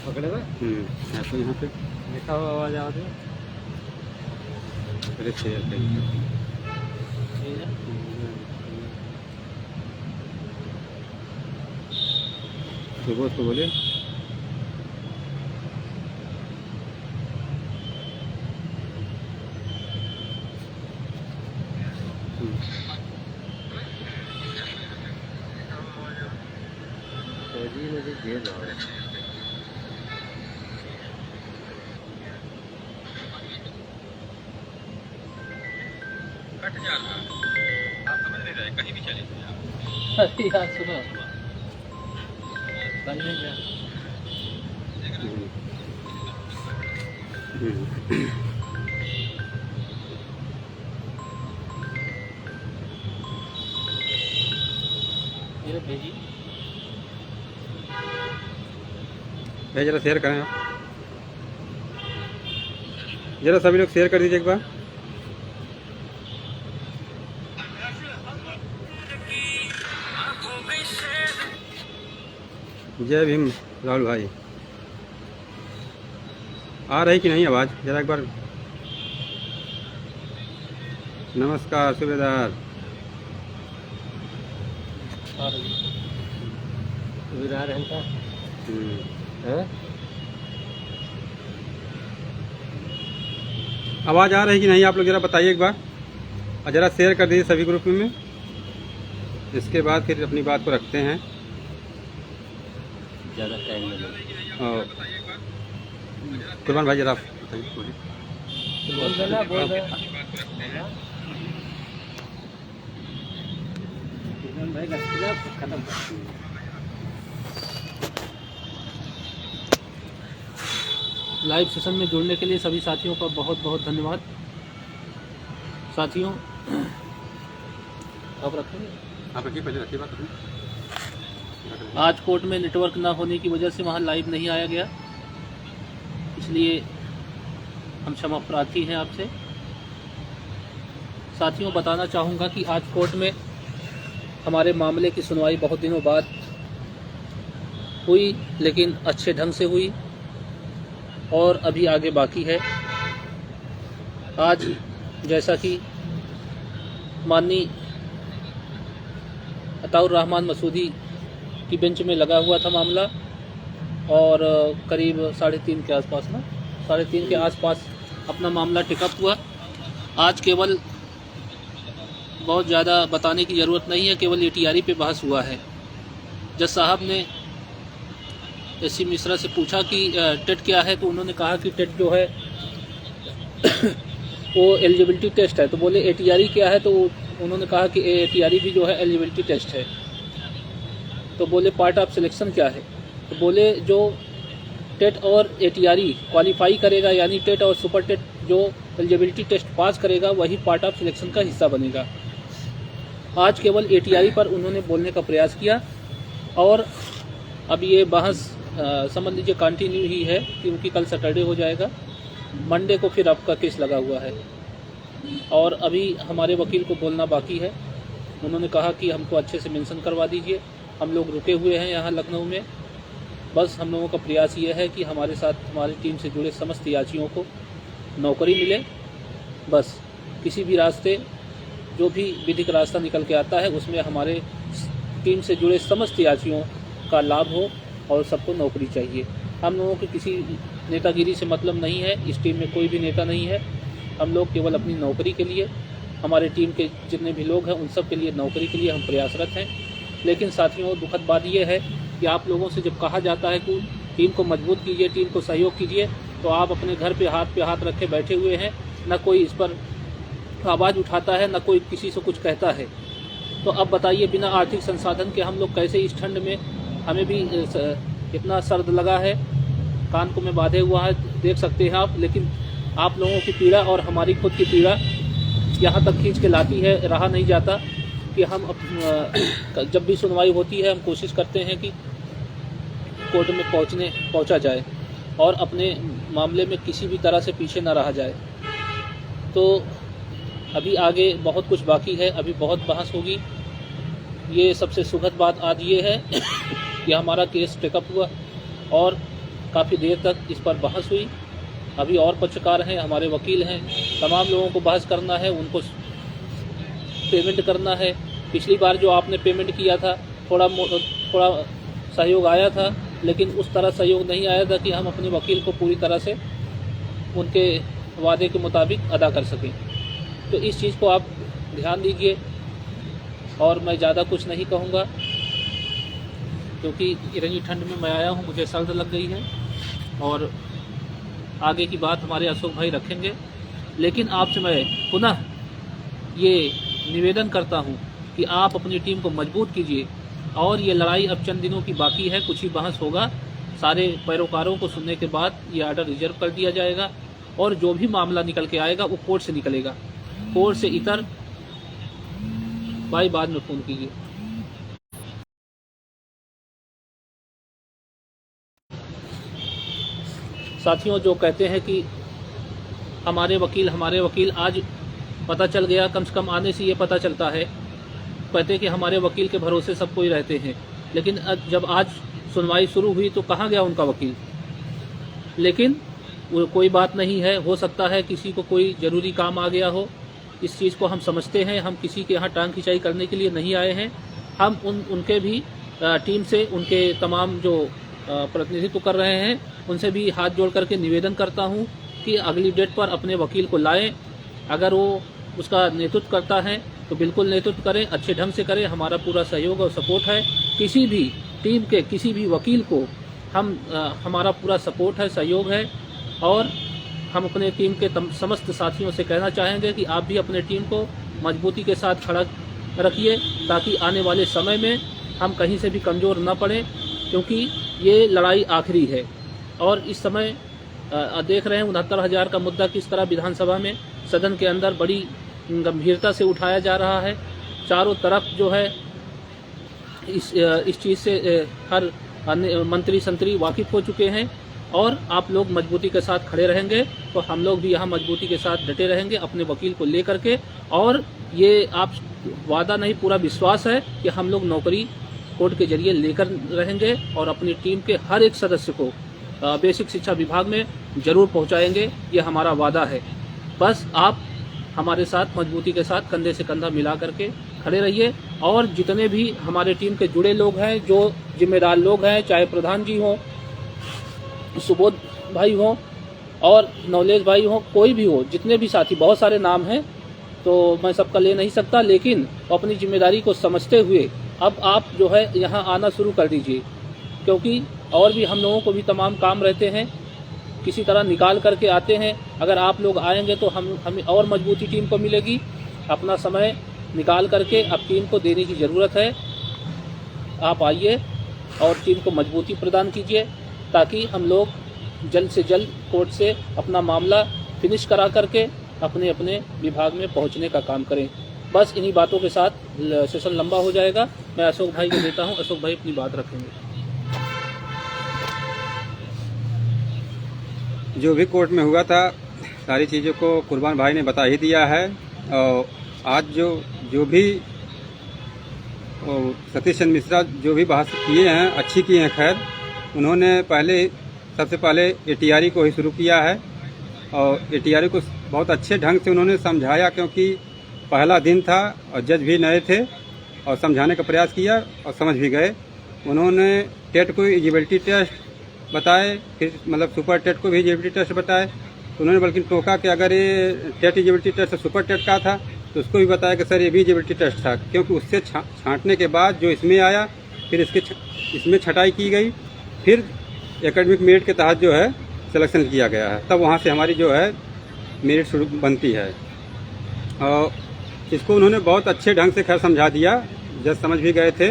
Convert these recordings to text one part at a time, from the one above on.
पकड़े हुए ऐसा यहाँ पे लिखा हुआ आवाज आती है। पहले शेयर करिए। ठीक है। सुबह उसको बोलिए तो जी मुझे भेज दो। कट जा रहा है, आप समझ नहीं रहे, कहीं भी चले जाइए आप। अरे यार सुनो, कल नहीं गया। ये भेजी भाई जरा शेयर करें आप, जरा सभी लोग शेयर कर दीजिए एक बार। जय भीम राहुल भाई, आ रही कि नहीं आवाज़, जरा एक बार। नमस्कार सूबेदार। विरार है का है। आवाज़ आ रही कि नहीं आप लोग जरा बताइए एक बार, और ज़रा शेयर कर दीजिए सभी ग्रुप में। इसके बाद फिर अपनी बात को रखते हैं। ज़्यादा टाइम नहीं लगेगा। और कुर्बान भाई जरा बताइए। बोल देना बोल दे भाई, खत्म। लाइव सेशन में जुड़ने के लिए सभी साथियों का बहुत बहुत धन्यवाद। साथियों अब रखेंगे, आप रखिए, पहले रखिए बात। आज कोर्ट में नेटवर्क ना होने की वजह से वहाँ लाइव नहीं आया गया, इसलिए हम क्षमा प्रार्थी हैं आपसे। साथियों बताना चाहूँगा कि आज कोर्ट में हमारे मामले की सुनवाई बहुत दिनों बाद हुई, लेकिन अच्छे ढंग से हुई और अभी आगे बाकी है। आज जैसा कि माननीय अताउर रहमान मसूदी की बेंच में लगा हुआ था मामला, और करीब 3:30 के आसपास ना 3:30 के आसपास अपना मामला टिकअप हुआ। आज केवल बहुत ज़्यादा बताने की ज़रूरत नहीं है, केवल एटीआरई पे बहस हुआ है। जज साहब ने एससी मिश्रा से पूछा कि टेट क्या है, तो उन्होंने कहा कि टेट जो है वो एलिजिबिलिटी टेस्ट है। तो बोले एटीआरई क्या है, तो उन्होंने कहा कि एटीआरई भी जो है एलिजिबिलिटी टेस्ट है। तो बोले पार्ट ऑफ सिलेक्शन क्या है, तो बोले जो टेट और एटीआरई क्वालिफाई करेगा, यानी टेट और सुपर टेट जो एलिजिबिलिटी टेस्ट पास करेगा वही पार्ट ऑफ सिलेक्शन का हिस्सा बनेगा। आज केवल एटीआरई पर उन्होंने बोलने का प्रयास किया, और अब ये बहस समझ लीजिए कंटिन्यू ही है, क्योंकि कल सैटरडे हो जाएगा, मंडे को फिर आपका केस लगा हुआ है। और अभी हमारे वकील को बोलना बाकी है। उन्होंने कहा कि हमको अच्छे से मेंशन करवा दीजिए, हम लोग रुके हुए हैं यहाँ लखनऊ में। बस हम लोगों का प्रयास ये है कि हमारे साथ हमारी टीम से जुड़े समस्त याचियों को नौकरी मिले। बस किसी भी रास्ते, जो भी विधिक रास्ता निकल के आता है, उसमें हमारे टीम से जुड़े समस्त याचियों का लाभ हो और सबको नौकरी चाहिए। हम लोगों की किसी नेतागिरी से मतलब नहीं है, इस टीम में कोई भी नेता नहीं है। हम लोग केवल अपनी नौकरी के लिए, हमारे टीम के जितने भी लोग हैं उन सब के लिए नौकरी के लिए हम प्रयासरत हैं। लेकिन साथियों दुखद बात यह है कि आप लोगों से जब कहा जाता है कि टीम को मजबूत कीजिए, टीम को सहयोग कीजिए, तो आप अपने घर पे हाथ रखे बैठे हुए हैं। न कोई इस पर आवाज़ उठाता है, न कोई किसी से कुछ कहता है। तो अब बताइए, बिना आर्थिक संसाधन के हम लोग कैसे इस ठंड में, हमें भी इतना सर्द लगा है, कान को में बांधे हुआ है, देख सकते हैं आप। लेकिन आप लोगों की पीड़ा और हमारी खुद की पीड़ा यहाँ तक खींच के लाती है, रहा नहीं जाता कि हम जब भी सुनवाई होती है हम कोशिश करते हैं कि कोर्ट में पहुँचा जाए और अपने मामले में किसी भी तरह से पीछे न रहा जाए। तो अभी आगे बहुत कुछ बाकी है, अभी बहुत बहस होगी। ये सबसे सुखद बात आज ये है कि हमारा केस टेकअप हुआ और काफ़ी देर तक इस पर बहस हुई। अभी और पक्षकार हैं, हमारे वकील हैं, तमाम लोगों को बहस करना है, उनको पेमेंट करना है। पिछली बार जो आपने पेमेंट किया था थोड़ा सहयोग आया था, लेकिन उस तरह सहयोग नहीं आया था कि हम अपने वकील को पूरी तरह से उनके वादे के मुताबिक अदा कर सकें। तो इस चीज़ को आप ध्यान दीजिए। और मैं ज़्यादा कुछ नहीं कहूँगा क्योंकि इतनी ठंड में मैं आया हूँ, मुझे सर्द लग गई है और आगे की बात हमारे अशोक भाई रखेंगे। लेकिन आपसे मैं पुनः ये निवेदन करता हूँ कि आप अपनी टीम को मजबूत कीजिए और ये लड़ाई अब चंद दिनों की बाकी है, कुछ ही बहस होगा। सारे पैरोकारों को सुनने के बाद ये आर्डर रिजर्व कर दिया जाएगा और जो भी मामला निकल के आएगा वो कोर्ट से निकलेगा। कोर्ट से इतर भाई बाद में फ़ोन कीजिए। साथियों, जो कहते हैं कि हमारे वकील, आज पता चल गया, कम से कम आने से ये पता चलता है, कहते हैं कि हमारे वकील के भरोसे सब कोई रहते हैं, लेकिन जब आज सुनवाई शुरू हुई तो कहाँ गया उनका वकील। लेकिन वो कोई बात नहीं है, हो सकता है किसी को कोई ज़रूरी काम आ गया हो, इस चीज़ को हम समझते हैं। हम किसी के यहाँ टांग खिंचाई करने के लिए नहीं आए हैं। हम उनके भी टीम से, उनके तमाम जो प्रतिनिधित्व कर रहे हैं, उनसे भी हाथ जोड़ करके निवेदन करता हूं कि अगली डेट पर अपने वकील को लाएं। अगर वो उसका नेतृत्व करता है तो बिल्कुल नेतृत्व करें, अच्छे ढंग से करें। हमारा पूरा सहयोग और सपोर्ट है। किसी भी टीम के किसी भी वकील को हमारा पूरा सपोर्ट है, सहयोग है। और हम अपने टीम के समस्त साथियों से कहना चाहेंगे कि आप भी अपने टीम को मजबूती के साथ खड़ा रखिए ताकि आने वाले समय में हम कहीं से भी कमज़ोर न पड़ें, क्योंकि ये लड़ाई आखिरी है। और इस समय देख रहे हैं 69,000 का मुद्दा किस तरह विधानसभा में, सदन के अंदर बड़ी गंभीरता से उठाया जा रहा है। चारों तरफ जो है इस चीज़ से हर मंत्री संतरी वाकिफ हो चुके हैं। और आप लोग मजबूती के साथ खड़े रहेंगे तो हम लोग भी यहाँ मजबूती के साथ डटे रहेंगे अपने वकील को लेकर के। और ये आप वादा नहीं, पूरा विश्वास है कि हम लोग नौकरी कोर्ट के जरिए लेकर रहेंगे और अपनी टीम के हर एक सदस्य को बेसिक शिक्षा विभाग में जरूर पहुंचाएंगे। ये हमारा वादा है। बस आप हमारे साथ मजबूती के साथ कंधे से कंधा मिला करके खड़े रहिए। और जितने भी हमारे टीम के जुड़े लोग हैं, जो जिम्मेदार लोग हैं, चाहे प्रधान जी हों, सुबोध भाई हों और नवलेश भाई हों, कोई भी हो, जितने भी साथी, बहुत सारे नाम हैं तो मैं सबका ले नहीं सकता, लेकिन अपनी जिम्मेदारी को समझते हुए अब आप जो है यहाँ आना शुरू कर दीजिए, क्योंकि और भी हम लोगों को भी तमाम काम रहते हैं, किसी तरह निकाल करके आते हैं। अगर आप लोग आएंगे तो हमें और मजबूती टीम को मिलेगी। अपना समय निकाल करके अब टीम को देने की ज़रूरत है। आप आइए और टीम को मजबूती प्रदान कीजिए ताकि हम लोग जल्द से जल्द कोर्ट से अपना मामला फिनिश करा करके अपने अपने विभाग में पहुंचने का काम करें। बस इन्हीं बातों के साथ सेशन लंबा हो जाएगा। मैं अशोक भाई को देता हूं, अशोक भाई अपनी बात रखेंगे। जो भी कोर्ट में हुआ था सारी चीज़ों को कुर्बान भाई ने बता ही दिया है। और आज जो भी सतीश चंद्र मिश्रा जो भी बहस किए हैं, अच्छी की हैं। खैर, उन्होंने सबसे पहले ATRE को ही शुरू किया है और ATRE को बहुत अच्छे ढंग से उन्होंने समझाया, क्योंकि पहला दिन था और जज भी नए थे, और समझाने का प्रयास किया और समझ भी गए। उन्होंने टेट को एलिजिबिलिटी टेस्ट बताए, फिर मतलब सुपर टेट को भी एलिजिबिलिटी टेस्ट बताए। उन्होंने बल्कि टोका कि अगर ये TET eligibility test super TET का था तो उसको भी बताया कि सर ये भी एलिजिबिलिटी टेस्ट था, क्योंकि उससे छांटने के बाद जो इसमें आया, फिर इसमें छटाई की गई, फिर एकेडमिक मेरिट के तहत जो है सिलेक्शन किया गया है। तब वहाँ से हमारी जो है मेरिट शुरू बनती है। और इसको उन्होंने बहुत अच्छे ढंग से खैर समझा दिया, जज समझ भी गए थे।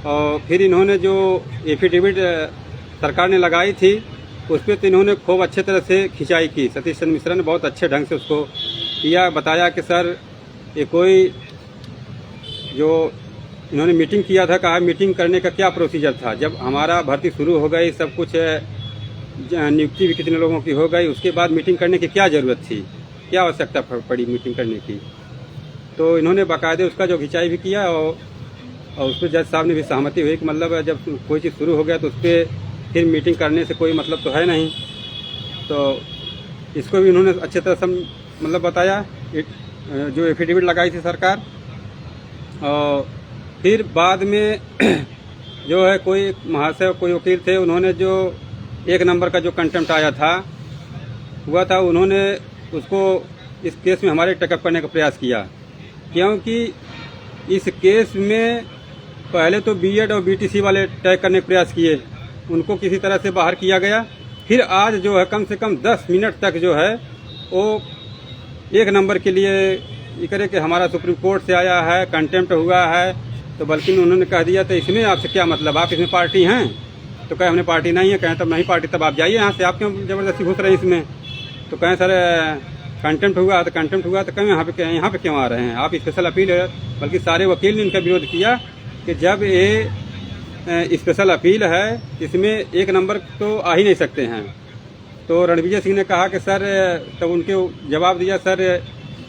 और फिर इन्होंने जो एफिडेविट सरकार ने लगाई थी उस पर तो इन्होंने खूब अच्छे तरह से खिंचाई की। सतीश चंद्र मिश्रा ने बहुत अच्छे ढंग से उसको किया, बताया कि सर ये कोई जो इन्होंने मीटिंग किया था, कहा मीटिंग करने का क्या प्रोसीजर था। जब हमारा भर्ती शुरू हो गई, सब कुछ नियुक्ति भी कितने लोगों की हो गई, उसके बाद मीटिंग करने की क्या ज़रूरत थी, क्या आवश्यकता पड़ी मीटिंग करने की। तो इन्होंने बाकायदे उसका जो खिंचाई भी किया और उस पर जज साहब ने भी सहमति हुई कि मतलब जब कोई चीज़ शुरू हो गया तो उस पर फिर मीटिंग करने से कोई मतलब तो है नहीं। तो इसको भी उन्होंने अच्छे तरह से मतलब बताया, जो एफिडेविट लगाई थी सरकार। और फिर बाद में जो है कोई महाशय कोई वकील थे, उन्होंने जो 1 नंबर का जो कंटेम्प्ट आया था हुआ था, उन्होंने उसको इस केस में हमारे टेकअप करने का प्रयास किया, क्योंकि इस केस में पहले तो बीएड और बीटीसी वाले टैग करने का प्रयास किए, उनको किसी तरह से बाहर किया गया। फिर आज जो है कम से कम 10 मिनट तक जो है वो 1 नंबर के लिए ये करे कि हमारा सुप्रीम कोर्ट से आया है, कंटेम्प्ट हुआ है, तो बल्कि उन्होंने कह दिया तो इसमें आपसे क्या मतलब, आप इसमें पार्टी हैं? तो कहे हमने पार्टी नहीं है। कहें तब नहीं पार्टी, तब आप जाइए यहाँ से, आप क्यों जबरदस्ती घुस रहे हैं इसमें? तो कहें सर कंटेम्प्ट हुआ, तो कंटेम्प्ट हुआ तो कहें यहाँ पे क्यों आ रहे हैं आप? स्पेशल अपील है। बल्कि सारे वकील ने इनका विरोध किया कि जब ये स्पेशल अपील है इसमें 1 नंबर तो आ ही नहीं सकते हैं। तो रणविजय सिंह ने कहा कि सर, तब उनके जवाब दिया, सर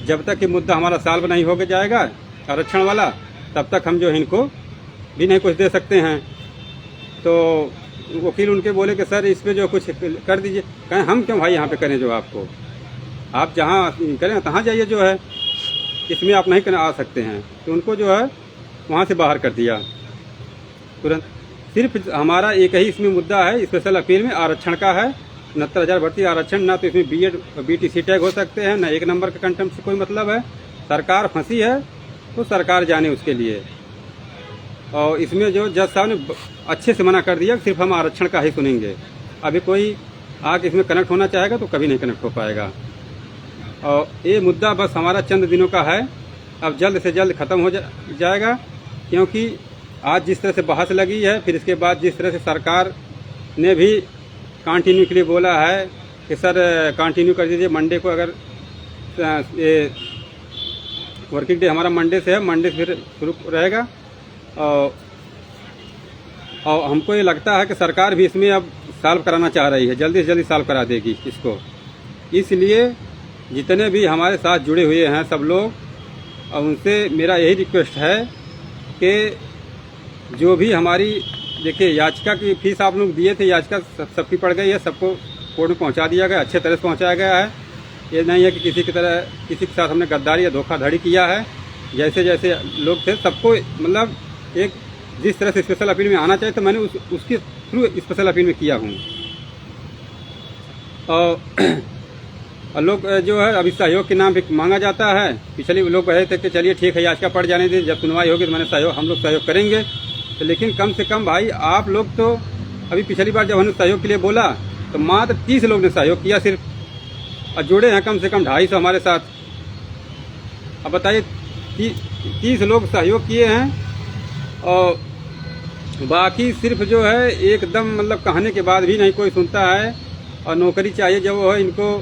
जब तक ये मुद्दा हमारा सॉल्व नहीं हो जाएगा आरक्षण वाला, तब तक हम जो है इनको भी नहीं कुछ दे सकते हैं। तो वकील उनके बोले कि सर इस पे जो कुछ कर दीजिए। कहें हम क्यों भाई यहाँ पे करें, जो आपको आप जहाँ करें तहाँ जाइए, जो है इसमें आप नहीं आ सकते हैं। तो उनको जो है वहाँ से बाहर कर दिया तुरंत। सिर्फ हमारा एक ही इसमें मुद्दा है स्पेशल अपील में, आरक्षण का है। 69,000 भर्ती आरक्षण, ना तो इसमें बीएड बीटीसी टैग हो सकते हैं, ना 1 नंबर का कंटेम्प्ट से कोई मतलब है। सरकार फंसी है तो सरकार जाने उसके लिए। और इसमें जो जज साहब ने अच्छे से मना कर दिया, सिर्फ हम आरक्षण का ही सुनेंगे। अभी कोई आके इसमें कनेक्ट होना चाहेगा तो कभी नहीं कनेक्ट हो पाएगा। और ये मुद्दा बस हमारा चंद दिनों का है, अब जल्द से जल्द ख़त्म हो जाएगा। क्योंकि आज जिस तरह से बहस लगी है, फिर इसके बाद जिस तरह से सरकार ने भी कंटिन्यू के लिए बोला है कि सर कंटिन्यू कर दीजिए, मंडे को अगर ये वर्किंग डे हमारा मंडे से है, मंडे से फिर शुरू रहेगा। और हमको ये लगता है कि सरकार भी इसमें अब सॉल्व कराना चाह रही है, जल्दी से जल्दी सॉल्व करा देगी इसको। इसलिए जितने भी हमारे साथ जुड़े हुए हैं सब लोग, और उनसे मेरा यही रिक्वेस्ट है कि जो भी हमारी देखिए याचिका की फीस आप लोग दिए थे, याचिका सबकी पड़ गई है, सबको कोर्ट में पहुंचा दिया गया, अच्छे तरह से पहुंचाया गया है। ये नहीं है कि किसी के साथ हमने गद्दारी या धोखाधड़ी किया है। जैसे जैसे लोग थे सबको मतलब एक जिस तरह से स्पेशल अपील में आना चाहिए, तो मैंने उसके थ्रू स्पेशल अपील में किया हूँ। और लोग जो है अभी सहयोग के नाम पे मांगा जाता है। पिछले लोग कहे थे कि चलिए ठीक है याचिका पढ़ जाने दीजिए, जब सुनवाई होगी तो मैंने हम लोग सहयोग करेंगे। तो लेकिन कम से कम भाई आप लोग तो अभी पिछली बार जब हमने सहयोग के लिए बोला तो मात्र 30 लोग ने सहयोग किया सिर्फ, और जुड़े हैं कम से कम 250 हमारे साथ। अब बताइए 30 लोग सहयोग किए हैं और बाकी सिर्फ जो है एकदम मतलब कहने के बाद भी नहीं कोई सुनता है। और नौकरी चाहिए जब वो है इनको,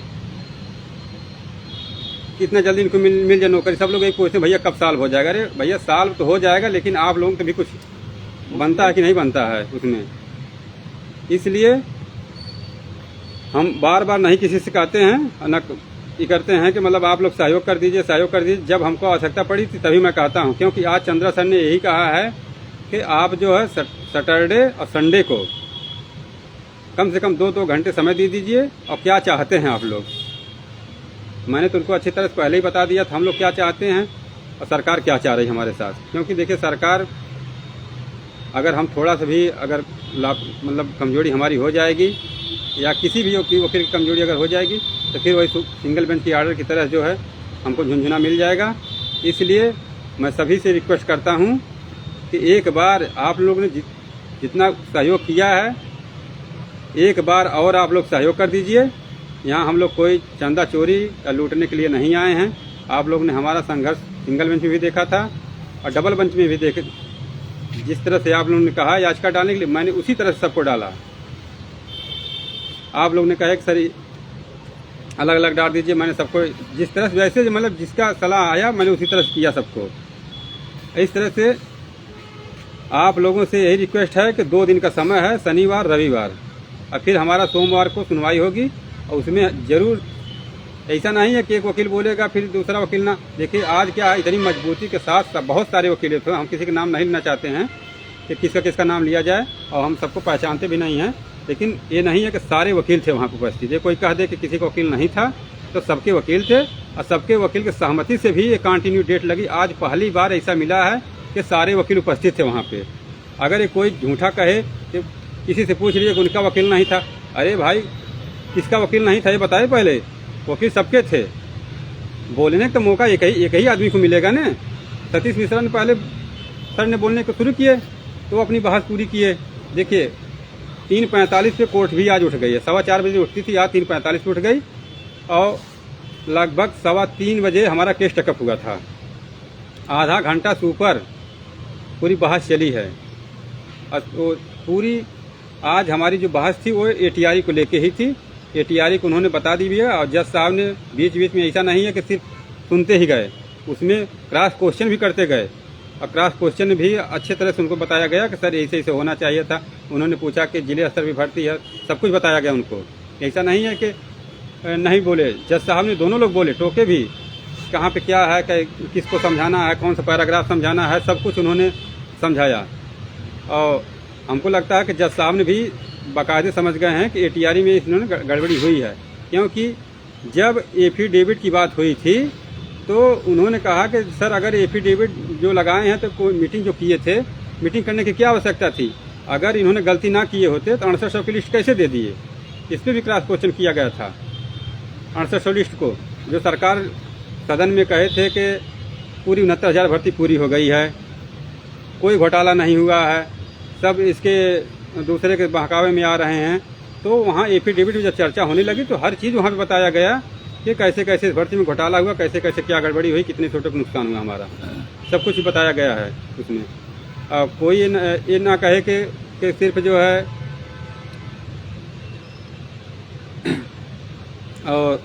कितना जल्दी इनको मिल जाए नौकरी। सब लोग एक पूछते हैं भैया कब साल हो जाएगा। अरे भैया साल तो हो जाएगा, लेकिन आप लोगों को भी कुछ बनता है कि नहीं बनता है उसमें। इसलिए हम बार बार नहीं किसी से कहते हैं, न ये करते हैं कि मतलब आप लोग सहयोग कर दीजिए, सहयोग कर दीजिए। जब हमको आवश्यकता पड़ी थी तभी मैं कहता हूँ, क्योंकि आज चंद्रा सर ने यही कहा है कि आप जो है सैटरडे और संडे को कम से कम 2-2 घंटे समय दे दीजिए। और क्या चाहते हैं आप लोग, मैंने तो उनको अच्छी तरह से पहले ही बता दिया था हम लोग क्या चाहते हैं और सरकार क्या चाह रही है हमारे साथ। क्योंकि देखिए सरकार, अगर हम थोड़ा सा भी अगर मतलब कमजोरी हमारी हो जाएगी या किसी भी वकील की कमजोरी अगर हो जाएगी तो फिर वही सिंगल बेंच की आर्डर की तरह जो है हमको झुंझुना मिल जाएगा। इसलिए मैं सभी से रिक्वेस्ट करता हूं कि एक बार आप लोग ने जितना सहयोग किया है, एक बार और आप लोग सहयोग कर दीजिए। यहाँ हम लोग कोई चंदा चोरी या लूटने के लिए नहीं आए हैं। आप लोग ने हमारा संघर्ष सिंगल बेंच में भी देखा था और डबल बेंच में भी देखे। जिस तरह से आप लोगों ने कहा याचिका डालने के लिए, मैंने उसी तरह से सबको डाला। आप लोग ने कहा कि सर अलग अलग डाल दीजिए, मैंने सबको जिस तरह से वैसे मतलब जिसका सलाह आया मैंने उसी तरह से किया सबको। इस तरह से आप लोगों से यही रिक्वेस्ट है कि 2 दिन का समय है, शनिवार रविवार, और फिर हमारा सोमवार को सुनवाई होगी। और उसमें जरूर ऐसा नहीं है कि एक वकील बोलेगा फिर दूसरा वकील ना। देखिए आज क्या है, इतनी मजबूती के साथ बहुत सारे वकील थे, हम किसी का नाम नहीं लेना चाहते हैं कि किसका नाम लिया जाए, और हम सबको पहचानते भी नहीं हैं। लेकिन ये नहीं है कि सारे वकील थे वहाँ पर उपस्थित। ये कोई कह दे कि किसी का वकील नहीं था, तो सबके वकील थे और सबके वकील की सहमति से भी ये कंटिन्यू डेट लगी। आज पहली बार ऐसा मिला है कि सारे वकील उपस्थित थे वहाँ पे। अगर ये कोई झूठा कहे कि किसी से पूछ लीजिए कि उनका वकील नहीं था, अरे भाई किसका वकील नहीं था ये बताए पहले, वकील सबके थे। बोलने का मौका एक ही आदमी को मिलेगा ना। सतीश मिश्रा ने पहले सर ने बोलने को शुरू किए तो वो अपनी बहस पूरी किए। देखिए 3:45 पे कोर्ट भी आज उठ गई है, 4:15 बजे उठती थी, आज 3:45 पे उठ गई और लगभग 3:15 बजे हमारा केस टेकअप हुआ था। आधा घंटा से ऊपर पूरी बहस चली है। तो पूरी आज हमारी जो बहस थी वो एटीआरई को लेके ही थी। एटीआरई को उन्होंने बता दी भी है और जज साहब ने बीच बीच में ऐसा नहीं है कि सिर्फ सुनते ही गए, उसमें क्रॉस क्वेश्चन भी करते गए और क्रॉस क्वेश्चन भी अच्छे तरह से उनको बताया गया कि सर ऐसे ऐसे होना चाहिए था। उन्होंने पूछा कि जिले स्तर भी भर्ती है, सब कुछ बताया गया उनको। ऐसा नहीं है कि नहीं बोले, जज साहब ने दोनों लोग बोले, टोके भी कहाँ पे क्या है, किसको समझाना है, कौन सा पैराग्राफ समझाना है, सब कुछ उन्होंने समझाया। और हमको लगता है कि जज साहब ने भी बाकायदे समझ गए हैं कि एटीआरई में इन्होंने गड़बड़ी हुई है, क्योंकि जब एफिडेविट की बात हुई थी तो उन्होंने कहा कि सर अगर एफिडेविट जो लगाए हैं तो कोई मीटिंग जो किए थे, मीटिंग करने की क्या आवश्यकता थी? अगर इन्होंने गलती ना किए होते तो 6800 की लिस्ट कैसे दे दिए? इस पर भी क्रॉस क्वेश्चन किया गया था। 6800 लिस्ट को जो सरकार सदन में कहे थे कि पूरी 69,000 भर्ती पूरी हो गई है, कोई घोटाला नहीं हुआ है, सब इसके दूसरे के बहकावे में आ रहे हैं। तो वहाँ एफिडेविट में जब चर्चा होने लगी तो हर चीज़ वहाँ पे बताया गया कि कैसे कैसे इस भर्ती में घोटाला हुआ, कैसे कैसे क्या गड़बड़ी हुई, कितने छोटे को नुकसान हुआ हमारा, सब कुछ बताया गया है उसमें। कोई ये ना कहे कि सिर्फ जो है और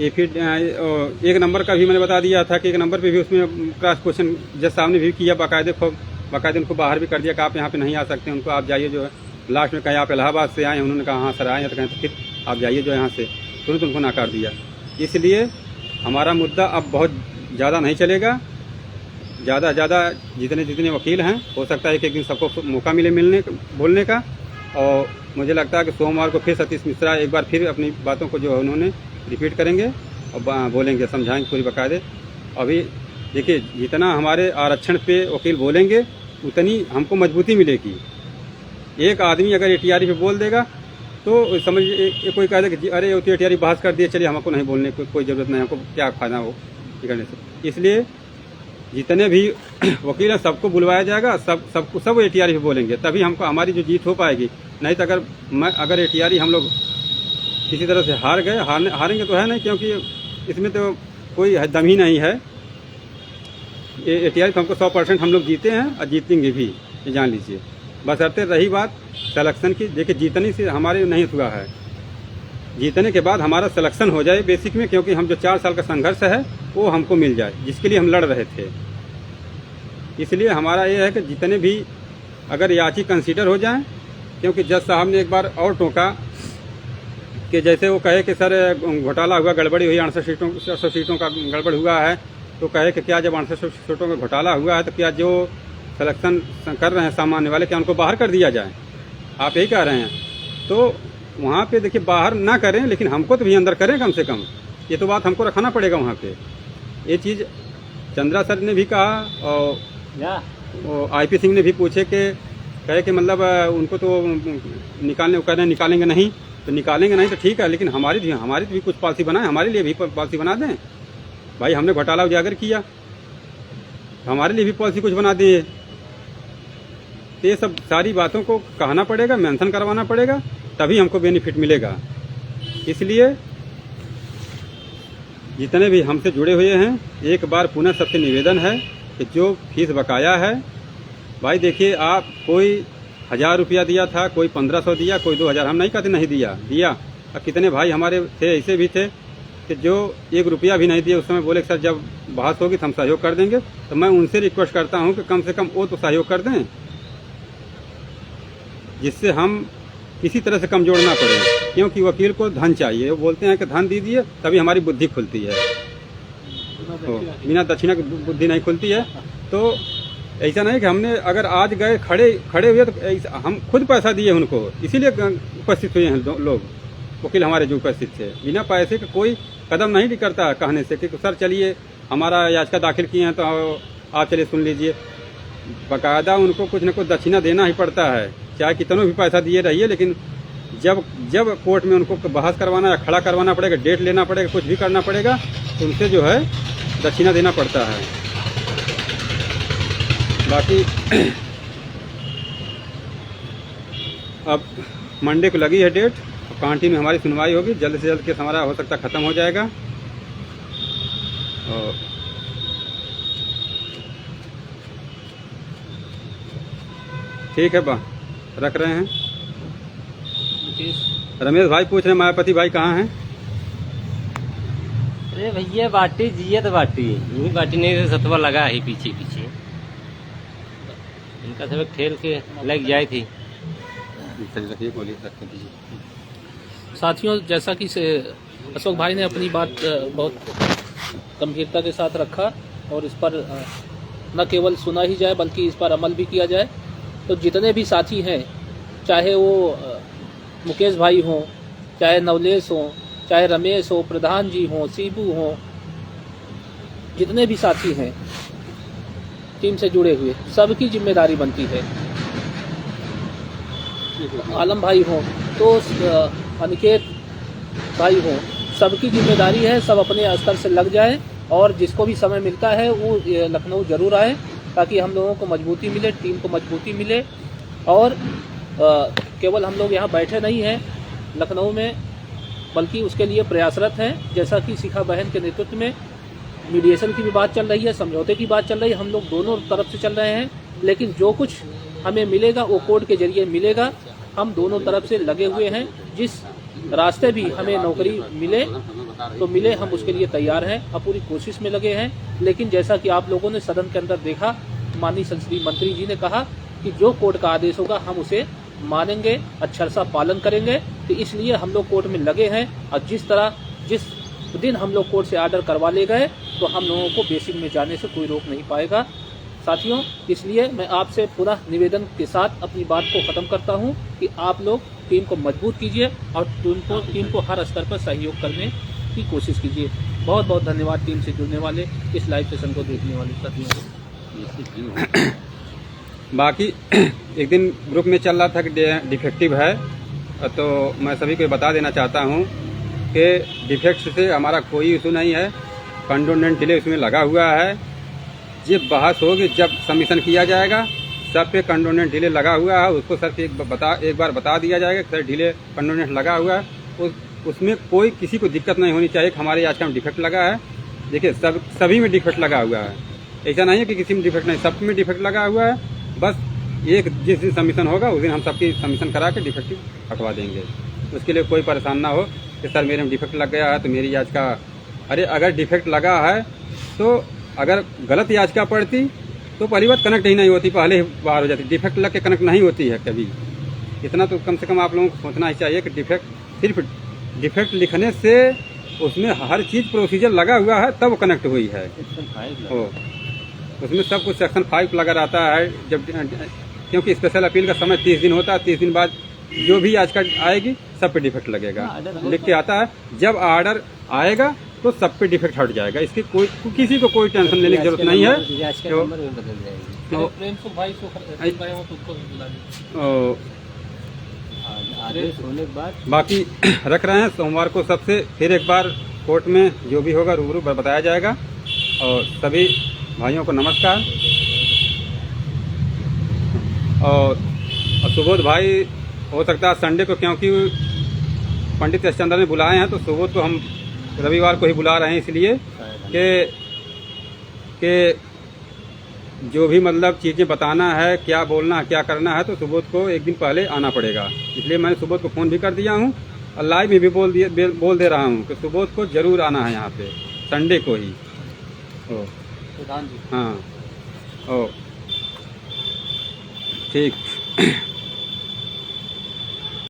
एक नंबर का भी मैंने बता दिया था कि एक नंबर पे भी उसमें क्रॉस क्वेश्चन जज साहब ने भी किया, बाकायदे उनको बाहर भी कर दिया कि आप यहाँ पे नहीं आ सकते, उनको आप जाइए जो है। लास्ट में कहीं आप इलाहाबाद से आए, उन्होंने कहा हाँ सर आए हैं, तो कहें तो फिर आप जाइए जो यहाँ से, तुरंत उनको नकार दिया। इसलिए हमारा मुद्दा अब बहुत ज़्यादा नहीं चलेगा। ज़्यादा ज़्यादा जितने वकील हैं हो सकता है कि एक दिन सबको मौका मिले बोलने का। और मुझे लगता है कि सोमवार को फिर सतीश मिश्रा एक बार फिर अपनी बातों को जो है उन्होंने रिपीट करेंगे और बोलेंगे, समझाएंगे पूरी बाकायदे। अभी देखिए जितना हमारे आरक्षण पे वकील बोलेंगे उतनी हमको मजबूती मिलेगी। एक आदमी अगर एटीआरई पे बोल देगा तो समझिए कोई कह दे कि अरे वो तो एटीआरई बहस कर दिए, चलिए हमको नहीं बोलने की कोई ज़रूरत नहीं, हमको क्या फायदा हो करने से। इसलिए जितने भी वकील हैं सबको बुलवाया जाएगा, सब एटीआरई पे बोलेंगे, तभी हमको हमारी जो जीत हो पाएगी। नहीं तो अगर एटीआरई हम लोग किसी तरह से हार गए, हारेंगे तो है नहीं, क्योंकि इसमें तो कोई दम ही नहीं है। एटीआरई तो हमको 100% हम लोग जीते हैं और जीतेंगे भी, ये जान लीजिए। बस अरते रही बात सिलेक्शन की, देखिए जीतने से हमारे नहीं हुआ है, जीतने के बाद हमारा सिलेक्शन हो जाए बेसिक में, क्योंकि हम जो 4 साल का संघर्ष है वो हमको मिल जाए, जिसके लिए हम लड़ रहे थे। इसलिए हमारा ये है कि जितने भी अगर याची कंसीडर हो जाएं, क्योंकि जज साहब ने एक बार और टोका कि जैसे वो कहे कि सर घोटाला हुआ, गड़बड़ी हुई, 68 सीटों का गड़बड़ हुआ है, तो कहे कि क्या जब 68 सीटों का घोटाला हुआ है तो क्या जो सिलेक्शन कर रहे हैं सामान्य वाले, क्या उनको बाहर कर दिया जाए? आप यही कह रहे हैं। तो वहाँ पे देखिए बाहर ना करें, लेकिन हमको तो भी अंदर करें कम से कम, ये तो बात हमको रखना पड़ेगा वहाँ पे। ये चीज़ चंद्रा सर ने भी कहा और आईपी सिंह ने भी पूछे कि कहे कि मतलब उनको तो निकालने कह रहे हैं, निकालेंगे नहीं तो निकालेंगे नहीं तो ठीक है, लेकिन हमारी भी कुछ पॉलिसी बनाए, हमारे लिए भी पॉलिसी बना दें। भाई हमने घोटाला उजागर किया, हमारे लिए भी पॉलिसी कुछ बना दें। तो ये सब सारी बातों को कहना पड़ेगा, मेंशन करवाना पड़ेगा, तभी हमको बेनिफिट मिलेगा। इसलिए जितने भी हमसे जुड़े हुए हैं, एक बार पुनः सबसे निवेदन है कि जो फीस बकाया है, भाई देखिए आप कोई 1000 रुपया दिया था, कोई 1500 दिया, कोई 2000, हम नहीं कहते नहीं दिया। और कितने भाई हमारे थे ऐसे भी थे कि जो 1 रुपया भी नहीं दिए, उस समय बोले कि सर जब बहस होगी तो हम सहयोग कर देंगे। तो मैं उनसे रिक्वेस्ट करता हूं कि कम से कम वो तो सहयोग कर दें, जिससे हम किसी तरह से कमजोर ना पड़े, क्योंकि वकील को धन चाहिए। वो बोलते हैं कि धन दीजिए तभी हमारी बुद्धि खुलती है, तो बिना दक्षिणा की बुद्धि नहीं खुलती है। तो ऐसा नहीं कि हमने अगर आज गए खड़े खड़े हुए तो हम खुद पैसा दिए उनको, इसीलिए उपस्थित हुए हैं लोग, वकील हमारे जो उपस्थित थे। बिना पैसे के कोई कदम नहीं करता कहने से कि सर चलिए हमारा याचिका दाखिल किए हैं तो आप चलिए सुन लीजिए। बाकायदा उनको कुछ न कुछ दक्षिणा देना ही पड़ता है, चाहे कितनों भी पैसा दिए रहिए, लेकिन जब कोर्ट में उनको बहस करवाना या खड़ा करवाना पड़ेगा, डेट लेना पड़ेगा, कुछ भी करना पड़ेगा, तो उनसे जो है दक्षिणा देना पड़ता है। बाकी अब मंडे को लगी है डेट, कांटी में हमारी सुनवाई होगी, जल्द से जल्द केस हमारा हो सकता ख़त्म हो जाएगा। और ठीक है बा रख रहे हैं। रमेश भाई पूछ रहे हैं मायापति भाई कहाँ हैं? अरे भैया बाटी जिए तो बाटी यही बाटी नहीं तो सतवा लगा ही पीछे पीछे, इनका सब ठेल के लग जाए थी। साथियों, जैसा कि अशोक भाई ने अपनी बात बहुत गंभीरता के साथ रखा और इस पर न केवल सुना ही जाए बल्कि इस पर अमल भी किया जाए, तो जितने भी साथी हैं, चाहे वो मुकेश भाई हों, चाहे नवलेश हों, चाहे रमेश हो, प्रधान जी हों, सीबू हों, जितने भी साथी हैं टीम से जुड़े हुए, सबकी जिम्मेदारी बनती है। आलम भाई हों तो अनिकेत भाई हों, सबकी जिम्मेदारी है, सब अपने स्तर से लग जाए और जिसको भी समय मिलता है वो लखनऊ जरूर आए, ताकि हम लोगों को मजबूती मिले, टीम को मजबूती मिले। और केवल हम लोग यहाँ बैठे नहीं हैं लखनऊ में, बल्कि उसके लिए प्रयासरत हैं। जैसा कि शिखा बहन के नेतृत्व में मीडिएशन की भी बात चल रही है, समझौते की बात चल रही है, हम लोग दोनों तरफ से चल रहे हैं, लेकिन जो कुछ हमें मिलेगा वो कोर्ट के जरिए मिलेगा। हम दोनों तरफ से लगे हुए हैं, जिस रास्ते भी हमें नौकरी मिले तो मिले, हम उसके लिए तैयार हैं, अब पूरी कोशिश में लगे हैं। लेकिन जैसा कि आप लोगों ने सदन के अंदर देखा, माननीय संसदीय मंत्री जी ने कहा कि जो कोर्ट का आदेश होगा हम उसे मानेंगे, अक्षरशः पालन करेंगे। तो इसलिए हम लोग कोर्ट में लगे हैं और जिस दिन हम लोग कोर्ट से आर्डर करवा ले गए तो हम लोगों को बेसिक में जाने से कोई रोक नहीं पाएगा। साथियों, इसलिए मैं आपसे पुनः निवेदन के साथ अपनी बात को ख़त्म करता हूं कि आप लोग टीम को मजबूत कीजिए और टीम को हर स्तर पर सहयोग करने की कोशिश कीजिए। बहुत बहुत धन्यवाद टीम से जुड़ने वाले, इस लाइव सेशन को देखने वाले साथियों को। बाकी एक दिन ग्रुप में चल रहा था कि डिफेक्टिव है, तो मैं सभी को बता देना चाहता हूं कि डिफेक्ट से हमारा कोई इशू नहीं है, कंडोनेंट डिले उसमें लगा हुआ है। जब बहस होगी, जब सबमिशन किया जाएगा, सब पे कंडोनेंट डिले लगा हुआ है, उसको सर एक बार बता दिया जाएगा कि सर डिले कंडोनेंट लगा हुआ है। उसमें कोई किसी को दिक्कत नहीं होनी चाहिए कि हमारे याचिका में डिफेक्ट लगा है। देखिए सभी में डिफेक्ट लगा हुआ है, ऐसा नहीं है कि किसी में डिफेक्ट नहीं, सब में डिफेक्ट लगा हुआ है। बस एक जिस दिन सबमिशन होगा उस दिन हम सबकी सबमिशन करा के डिफेक्टिव हटवा देंगे। उसके लिए कोई परेशान ना हो कि सर मेरे में डिफेक्ट लग गया है तो मेरी याचिका, अरे अगर डिफेक्ट लगा है तो अगर गलत याचिका पड़ती तो पहली बात कनेक्ट ही नहीं होती, पहले ही बाहर हो जाती। डिफेक्ट लग के कनेक्ट नहीं होती है कभी। इतना तो कम से कम आप लोगों को सोचना ही चाहिए कि सिर्फ डिफेक्ट लिखने से उसमें हर चीज़ प्रोसीजर लगा हुआ है तब कनेक्ट हुई है। उसमें सब कुछ सेक्शन 5 लगा रहता है, जब क्योंकि स्पेशल अपील का समय 30 दिन होता है। 30 दिन बाद जो भी याचिका आएगी सब पे डिफेक्ट लगेगा, लिख के आता है। जब आर्डर आएगा तो सब पे डिफेक्ट हट जाएगा। इसकी किसी को कोई टेंशन लेने की जरूरत नहीं है। बाकी रख रहे हैं, सोमवार को सबसे फिर एक बार कोर्ट में जो भी होगा रूबरू बताया जाएगा। और सभी भाइयों को नमस्कार। और सुबोध भाई हो सकता है संडे को, क्योंकि पंडित यशचंद्र ने बुलाए हैं, तो सुबोध को हम रविवार को ही बुला रहे हैं, इसलिए कि जो भी मतलब चीज़ें बताना है, क्या बोलना है, क्या करना है, तो सुबोध को एक दिन पहले आना पड़ेगा। इसलिए मैंने सुबोध को फ़ोन भी कर दिया हूँ और लाइव में भी बोल दे रहा हूँ कि सुबोध को ज़रूर आना है यहाँ पे संडे को ही। हाँ, ओ ठीक।